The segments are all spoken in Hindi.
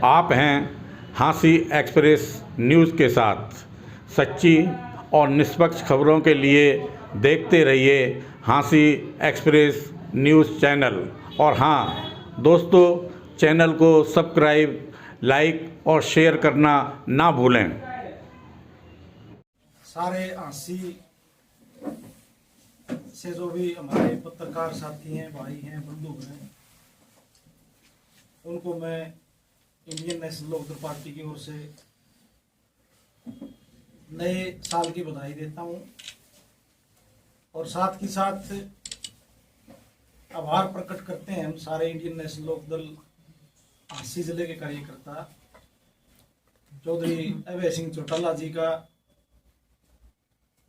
आप हैं हाँसी एक्सप्रेस न्यूज़ के साथ। सच्ची और निष्पक्ष खबरों के लिए देखते रहिए हाँसी एक्सप्रेस न्यूज़ चैनल। और हाँ दोस्तों, चैनल को सब्सक्राइब, लाइक और शेयर करना ना भूलें। सारे हाँसी से जो भी हमारे पत्रकार साथी हैं, भाई हैं, बंधु हैं, उनको मैं इंडियन नेशनल लोकदल पार्टी की ओर से नए साल की बधाई देता हूं और साथ ही साथ आभार प्रकट करते हैं हम सारे इंडियन नेशनल लोकदल हाँसी जिले के कार्यकर्ता चौधरी अभय सिंह चौटाला जी का,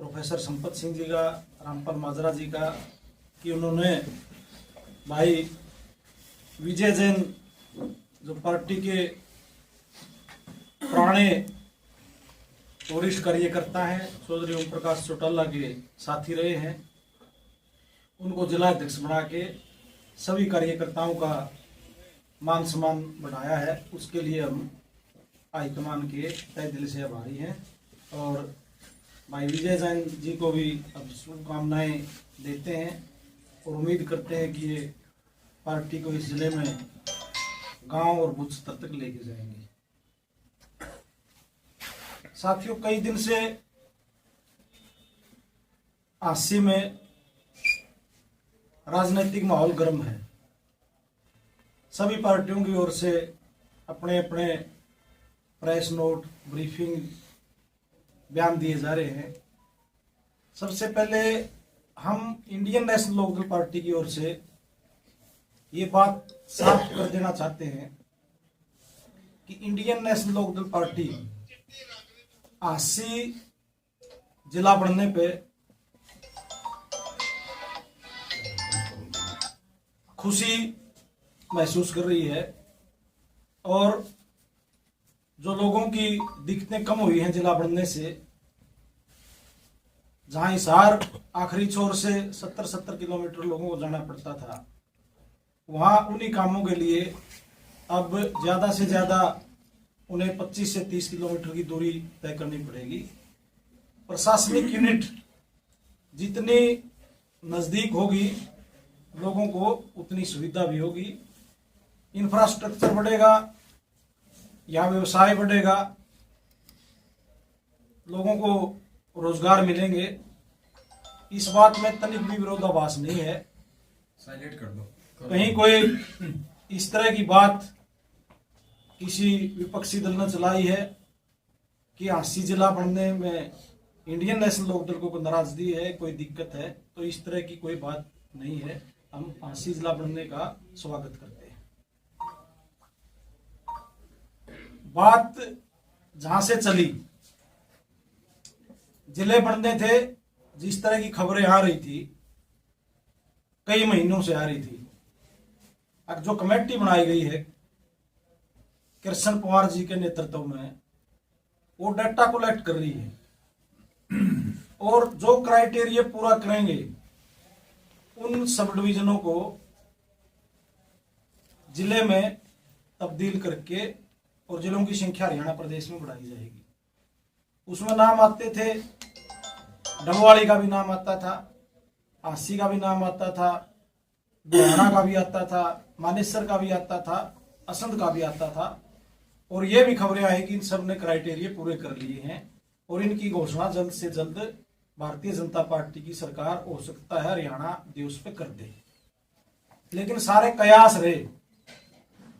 प्रोफेसर संपत सिंह जी का, रामपाल माजरा जी का, कि उन्होंने भाई विजय जैन जो पार्टी के पुराने वरिष्ठ कार्यकर्ता हैं, चौधरी ओम प्रकाश चौटाला के साथी रहे हैं, उनको जिला अध्यक्ष बना के सभी कार्यकर्ताओं का मान सम्मान बढ़ाया है। उसके लिए हम हाईकमान के तहे दिल से आभारी हैं और भाई विजय जैन जी को भी अब शुभकामनाएं देते हैं और उम्मीद करते हैं कि ये पार्टी को इस जिले में गांव और बूथ स्तर तक लेके जाएंगे। साथियों, कई दिन से हाँसी में राजनीतिक माहौल गर्म है। सभी पार्टियों की ओर से अपने अपने प्रेस नोट, ब्रीफिंग, बयान दिए जा रहे हैं। सबसे पहले हम इंडियन नेशनल लोकदल पार्टी की ओर से ये बात साफ कर देना चाहते हैं कि इंडियन नेशनल लोकदल पार्टी हाँसी जिला बनने पे खुशी महसूस कर रही है और जो लोगों की दिक्कतें कम हुई हैं जिला बनने से, जहां हिसार आखिरी छोर से 70 किलोमीटर लोगों को जाना पड़ता था, वहां उन्हीं कामों के लिए अब ज्यादा से ज्यादा उन्हें 25 से 30 किलोमीटर की दूरी तय करनी पड़ेगी। प्रशासनिक यूनिट जितनी नजदीक होगी लोगों को उतनी सुविधा भी होगी। इंफ्रास्ट्रक्चर बढ़ेगा, यहाँ व्यवसाय बढ़ेगा, लोगों को रोजगार मिलेंगे। इस बात में तनिक भी विरोधाभास नहीं है। साइलेंट कर दो। कहीं कोई इस तरह की बात किसी विपक्षी दल ने चलाई है कि हाँसी जिला बनने में इंडियन नेशनल लोकदल को नाराजगी है, कोई दिक्कत है, तो इस तरह की कोई बात नहीं है। हम हाँसी जिला बनने का स्वागत करते हैं। बात जहां से चली, जिले बनने थे, जिस तरह की खबरें आ रही थी, कई महीनों से आ रही थी, अब जो कमेटी बनाई गई है कृष्ण पवार जी के नेतृत्व में, वो डाटा कलेक्ट कर रही है और जो क्राइटेरिया पूरा करेंगे उन सब डिवीजनों को जिले में तब्दील करके और जिलों की संख्या हरियाणा प्रदेश में बढ़ाई जाएगी। उसमें नाम आते थे, डबवाड़ी का भी नाम आता था, हाँसी का भी नाम आता था, बुढ़ाना का भी आता था, मानेसर का भी आता था, असंध का भी आता था। और ये भी खबरें आई कि इन सब ने क्राइटेरिया पूरे कर लिए हैं और इनकी घोषणा जल्द से जल्द भारतीय जनता पार्टी की सरकार हो सकता है हरियाणा दिवस पे कर दे। लेकिन सारे कयास रहे,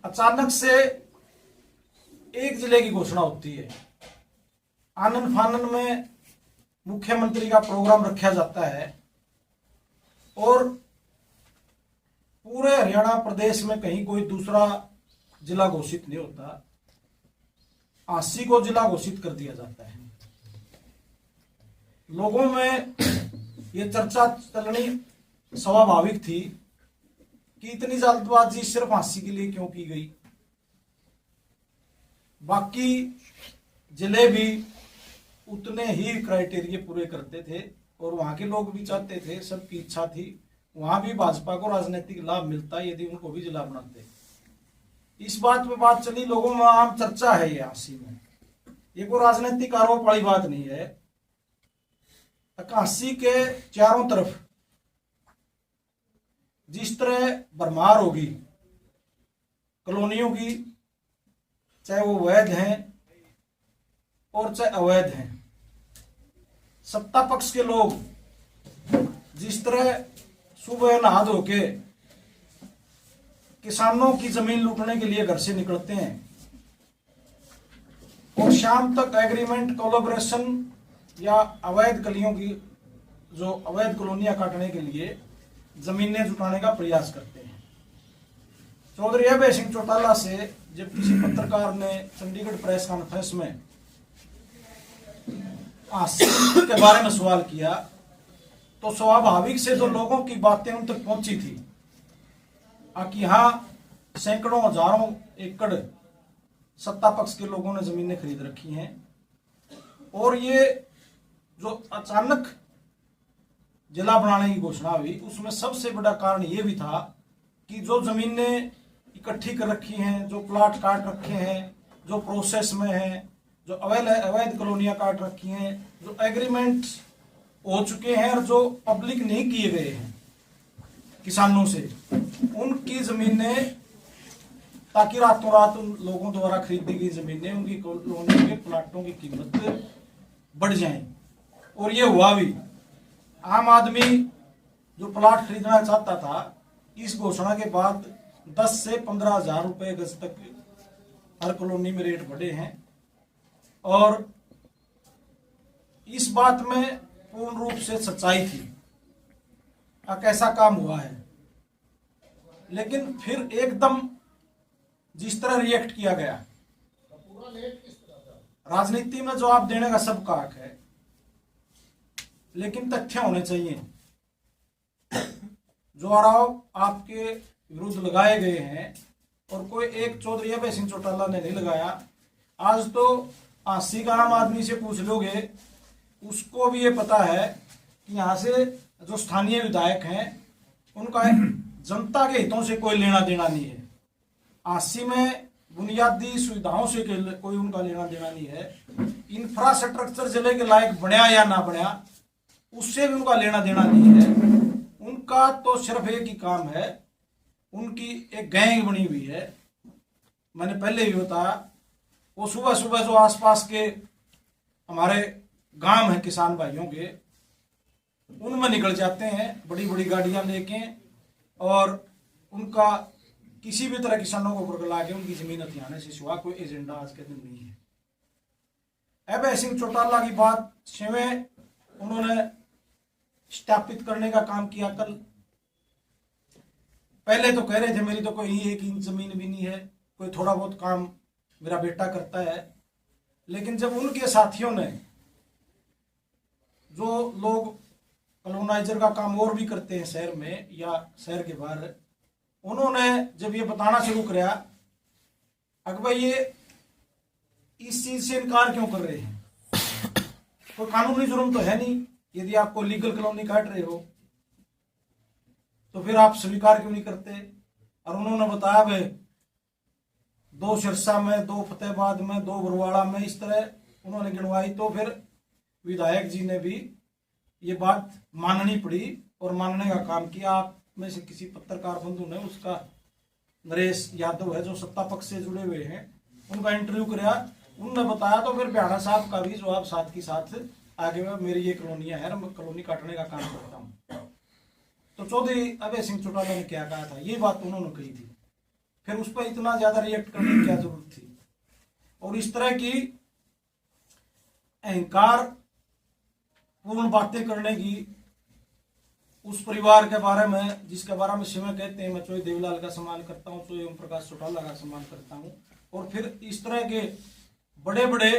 अचानक से एक जिले की घोषणा होती है, आनन फानन में मुख्यमंत्री का प्रोग्राम रखा जाता है और पूरे हरियाणा प्रदेश में कहीं कोई दूसरा जिला घोषित नहीं होता, हाँसी को जिला घोषित कर दिया जाता है। लोगों में ये चर्चा चलनी स्वाभाविक थी कि इतनी जल्दबाजी सिर्फ हाँसी के लिए क्यों की गई। बाकी जिले भी उतने ही क्राइटेरिया पूरे करते थे और वहां के लोग भी चाहते थे, सबकी इच्छा थी, वहां भी भाजपा को राजनीतिक लाभ मिलता यदि उनको भी जिला बनाते। इस बात पे बात चली, लोगों में आम चर्चा है ये हांसी में, ये कोई राजनीतिक आरोप वाली बात नहीं है। काशी के चारों तरफ जिस तरह भरमार होगी कॉलोनियों की, चाहे वो वैध हैं और चाहे अवैध हैं, सत्ता पक्ष के लोग जिस तरह सुबह नहा धो के किसानों की जमीन लूटने के लिए घर से निकलते हैं और शाम तक एग्रीमेंट कोलैबोरेशन या अवैध गलियों की जो अवैध कॉलोनियां काटने के लिए जमीनें जुटाने का प्रयास करते हैं। चौधरी अभय सिंह चौटाला से जब किसी पत्रकार ने चंडीगढ़ प्रेस कॉन्फ्रेंस में हांसी के बारे में सवाल किया तो स्वाभाविक से जो लोगों की बातें उन तक पहुंची थी कि यहाँ सैकड़ों हजारों एकड़ सत्ता पक्ष के लोगों ने जमीनें खरीद रखी हैं, और ये जो अचानक जिला बनाने की घोषणा हुई उसमें सबसे बड़ा कारण ये भी था कि जो जमीनें इकट्ठी कर रखी हैं, जो प्लाट काट रखे हैं, जो प्रोसेस में हैं, जो अवैध कॉलोनियां काट रखी हैं, जो एग्रीमेंट हो चुके हैं और जो पब्लिक नहीं किए गए हैं किसानों से, उनकी जमीनें, ताकि रातों रात उन लोगों द्वारा खरीदी गई जमीनें, उनकी कॉलोनियों के प्लाटों की कीमत बढ़ जाए। और ये हुआ भी। आम आदमी जो प्लाट खरीदना चाहता था, इस घोषणा के बाद 10 से 15 हजार रुपए गज तक हर कॉलोनी में रेट बढ़े हैं, और इस बात में पूर्ण रूप से सच्चाई थी। कैसा काम हुआ है, लेकिन फिर एकदम जिस तरह रिएक्ट किया गया, राजनीति में जवाब देने का सबका हक है, लेकिन तथ्य होने चाहिए। जो आरोप आपके विरुद्ध लगाए गए हैं, और कोई एक चौधरी अभय सिंह चौटाला ने नहीं लगाया। आज तो 80 का आम आदमी से पूछ लोगे, उसको भी ये पता है कि यहाँ से जो स्थानीय विधायक हैं उनका जनता के हितों से कोई लेना देना नहीं है। 80 में बुनियादी सुविधाओं से कोई उनका लेना देना नहीं है। इंफ्रास्ट्रक्चर जिले के लायक बनया या ना बनया, उससे भी उनका लेना देना नहीं है। उनका तो सिर्फ एक ही काम है, उनकी एक गैंग बनी हुई है। मैंने पहले भी बताया, वो सुबह सुबह जो आसपास के हमारे गांव हैं किसान भाइयों के, उनमें निकल जाते हैं बड़ी बड़ी गाड़ियां लेके, और उनका किसी भी तरह किसानों को बुरगला के उनकी जमीन हथियाने से सिवा कोई एजेंडा आज के दिन नहीं है। अभय सिंह चौटाला की बात स्वयं उन्होंने स्थापित करने का काम किया। कल पहले तो कह रहे थे मेरी तो कोई 1 इंच जमीन भी नहीं है, कोई थोड़ा बहुत काम मेरा बेटा करता है। लेकिन जब उनके साथियों ने, जो लोग कॉलोनाइजर का काम और भी करते हैं शहर में या शहर के बाहर, उन्होंने जब ये बताना शुरू किया कि भाई ये इस चीज से इनकार क्यों कर रहे हैं, कोई कानूनी जुर्म तो है नहीं, यदि आपको लीगल कॉलोनी काट रहे हो तो फिर आप स्वीकार क्यों नहीं करते। और उन्होंने बताया भाई 2 सिरसा में, 2 फतेहाबाद में, 2 बरवाड़ा में, इस तरह उन्होंने गिनवाई। तो फिर विधायक जी ने भी ये बात माननी पड़ी और मानने का काम किया। आप में से किसी पत्रकार बंधु ने, उसका नरेश यादव है जो सत्ता पक्ष से जुड़े हुए हैं, उनका इंटरव्यू कराया, उन्होंने बताया। तो फिर भ्याणा साहब का भी जवाब साथ के साथ आगे में, मेरी ये कॉलोनियां है, मैं कॉलोनी काटने का काम करता हूँ। तो चौधरी अभय सिंह चौटाला ने क्या कहा था, ये बात उन्होंने कही थी। फिर उस पर इतना ज्यादा रिएक्ट करने की क्या जरूरत थी। और इस तरह की अहंकार पूर्ण बातें करने की उस परिवार के बारे में, जिसके बारे में सिंह कहते हैं मैं चोई देवीलाल का सम्मान करता हूँ, चोई ओम प्रकाश चौटाला का सम्मान करता हूँ, और फिर इस तरह के बड़े बड़े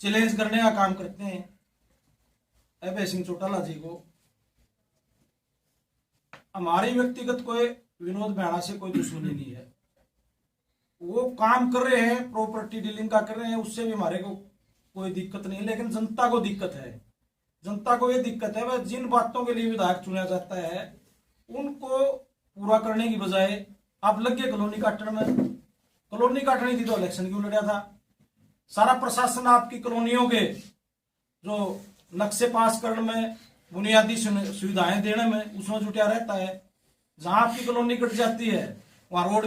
चैलेंज करने का काम करते हैं अभय सिंह चौटाला जी को। हमारी व्यक्तिगत कोई विनोद भ्याणा से कोई दुश्मनी नहीं है, वो काम कर रहे हैं, प्रॉपर्टी डीलिंग का कर रहे हैं, उससे भी हमारे को कोई दिक्कत नहीं है। लेकिन जनता को दिक्कत है, जनता को ये दिक्कत है, वह जिन बातों के लिए विधायक चुना जाता है उनको पूरा करने की बजाय आप लग गए कॉलोनी काटने में। कॉलोनी काटनी थी तो इलेक्शन क्यों लड़ा था? सारा प्रशासन आपकी कॉलोनियों के जो नक्शे पास करने में, बुनियादी सुविधाएं देने में उसमें जुटा रहता है। जहां आपकी कॉलोनी कट जाती है वहां रोड